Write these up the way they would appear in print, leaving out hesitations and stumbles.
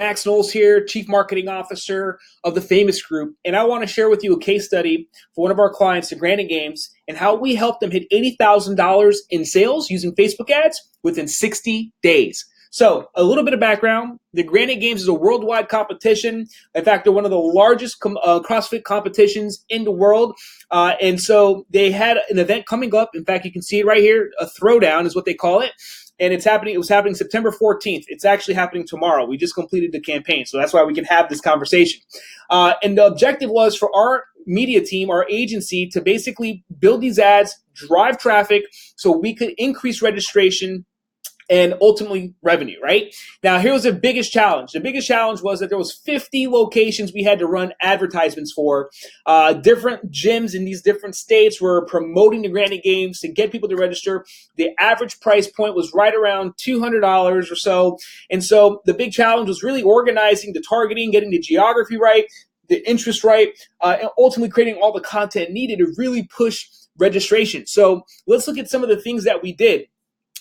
Max Knowles here, Chief Marketing Officer of the Famous Group, and I want to share with you a case study for one of our clients, the Granite Games, and how we helped them hit $80,000 in sales using Facebook ads within 60 days. So, a little bit of background. The Granite Games is a worldwide competition. In fact, they're one of the largest CrossFit competitions in the world. And so they had an event coming up. In fact, you can see it right here. A throwdown is what they call it. And it's happening. It was happening September 14th. It's actually happening tomorrow. We just completed the campaign. So that's why we can have this conversation. And the objective was for our media team, our agency, to basically build these ads, drive traffic so we could increase registration and ultimately revenue, right? Now, here was the biggest challenge. The biggest challenge was that there was 50 locations we had to run advertisements for. Different gyms in these different states were promoting the Granite Games to get people to register. The average price point was right around $200 or so. And so the big challenge was really organizing the targeting, getting the geography right, the interest right, and ultimately creating all the content needed to really push registration. So let's look at some of the things that we did.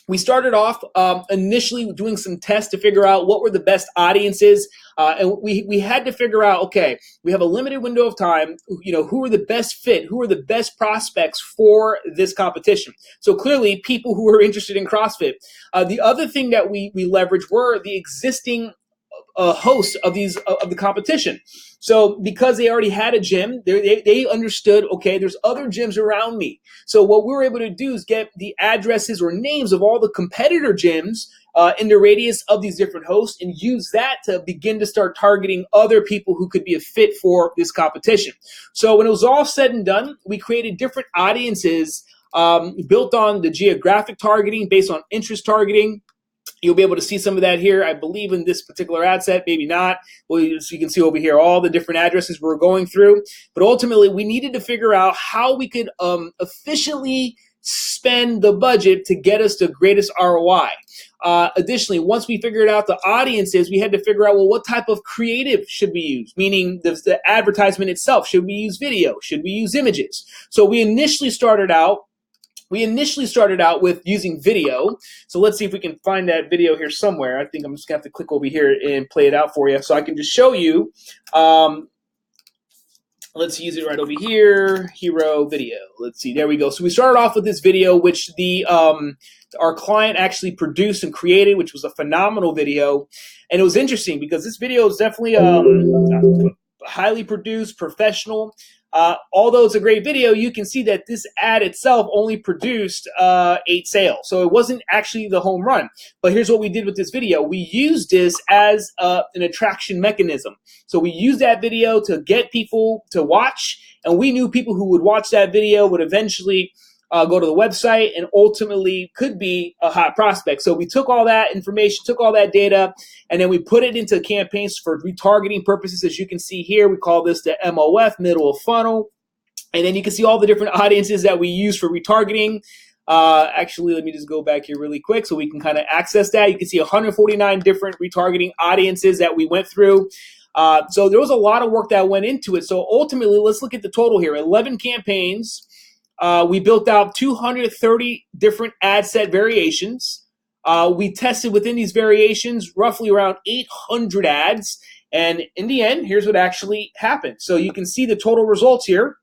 We started off initially doing some tests to figure out what were the best audiences, and we had to figure out, okay, we have a limited window of time. Who are the best fit? Who are the best prospects for this competition? So clearly, people who are interested in CrossFit. The other thing that we leveraged were the existing hosts of the competition. So because they already had a gym, they understood, okay, there's other gyms around me. So what we were able to do is get the addresses or names of all the competitor gyms in the radius of these different hosts and use that to begin to start targeting other people who could be a fit for this competition. So when it was all said and done, we created different audiences built on the geographic targeting, based on interest targeting. You'll be able to see some of that here, I believe, in this particular ad set, maybe not. Well, so you can see over here all the different addresses we're going through. But ultimately, we needed to figure out how we could efficiently spend the budget to get us the greatest ROI. Additionally, once we figured out the audiences, we had to figure out, well, what type of creative should we use? Meaning the advertisement itself. Should we use video? Should we use images? So we initially started out with using video. So let's see if we can find that video here somewhere. I think I'm just going to have to click over here and play it out for you. So I can just show you. Let's use it right over here. Hero video. Let's see. There we go. So we started off with this video, which our client actually produced and created, which was a phenomenal video. And it was interesting because this video is definitely highly produced, professional. Although it's a great video, you can see that this ad itself only produced 8 sales. So it wasn't actually the home run. But here's what we did with this video. We used this as an attraction mechanism. So we used that video to get people to watch, and we knew people who would watch that video would eventually go to the website and ultimately could be a hot prospect. So we took all that information, took all that data, and then we put it into campaigns for retargeting purposes. As you can see here, we call this the MOF, middle of funnel. And then you can see all the different audiences that we use for retargeting. Actually, let me just go back here really quick so we can kind of access that. You can see 149 different retargeting audiences that we went through. So there was a lot of work that went into it. So ultimately, let's look at the total here. 11 campaigns. We built out 230 different ad set variations. We tested within these variations roughly around 800 ads. And in the end, here's what actually happened. So you can see the total results here.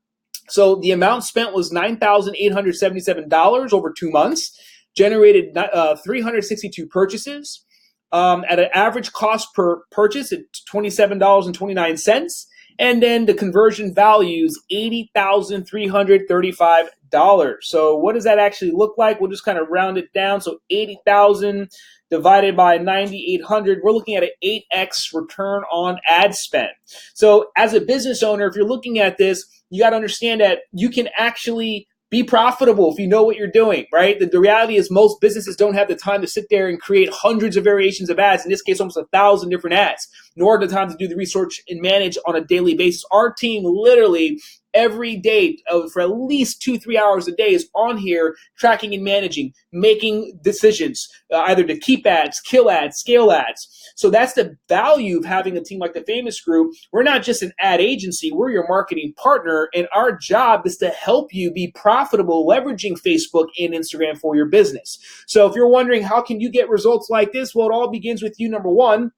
So the amount spent was $9,877 over 2 months, generated 362 purchases at an average cost per purchase at $27.29. And then the conversion value is $80,335. So what does that actually look like? We'll just kind of round it down. So 80,000 divided by 9,800, we're looking at an 8x return on ad spend. So as a business owner, if you're looking at this, you got to understand that you can actually be profitable if you know what you're doing, right? The reality is most businesses don't have the time to sit there and create hundreds of variations of ads, in this case, almost 1,000 different ads, nor the time to do the research and manage on a daily basis. Our team literally every day for at least 2-3 hours a day is on here tracking and managing, making decisions, either to keep ads, kill ads, scale ads. So that's the value of having a team like the Famous Group. We're not just an ad agency, we're your marketing partner, and our job is to help you be profitable leveraging Facebook and Instagram for your business. So if you're wondering how can you get results like this, well, it all begins with you, number one,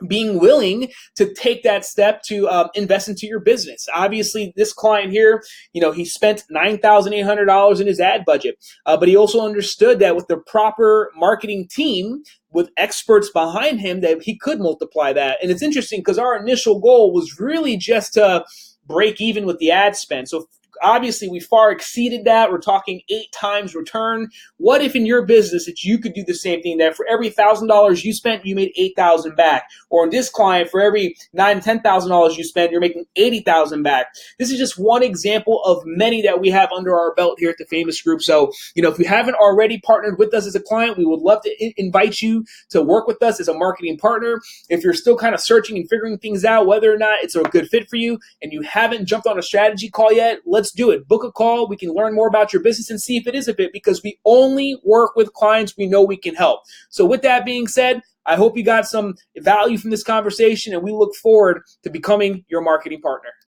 being willing to take that step to invest into your business. Obviously, this client here, he spent $9,800 in his ad budget, but he also understood that with the proper marketing team, with experts behind him, that he could multiply that. And it's interesting because our initial goal was really just to break even with the ad spend. So obviously we far exceeded that. We're talking 8 times return. What if in your business that you could do the same thing, that for every $1,000 you spent, you made 8,000 back? Or in this client, for every $10,000 you spend, you're making 80,000 back. This is just one example of many that we have under our belt here at the Famous Group. So, if you haven't already partnered with us as a client, we would love to invite you to work with us as a marketing partner. If you're still kind of searching and figuring things out, whether or not it's a good fit for you, and you haven't jumped on a strategy call yet, let's do it. Book a call. We can learn more about your business and see if it is a fit, because we only work with clients we know we can help. So with that being said, I hope you got some value from this conversation, and we look forward to becoming your marketing partner.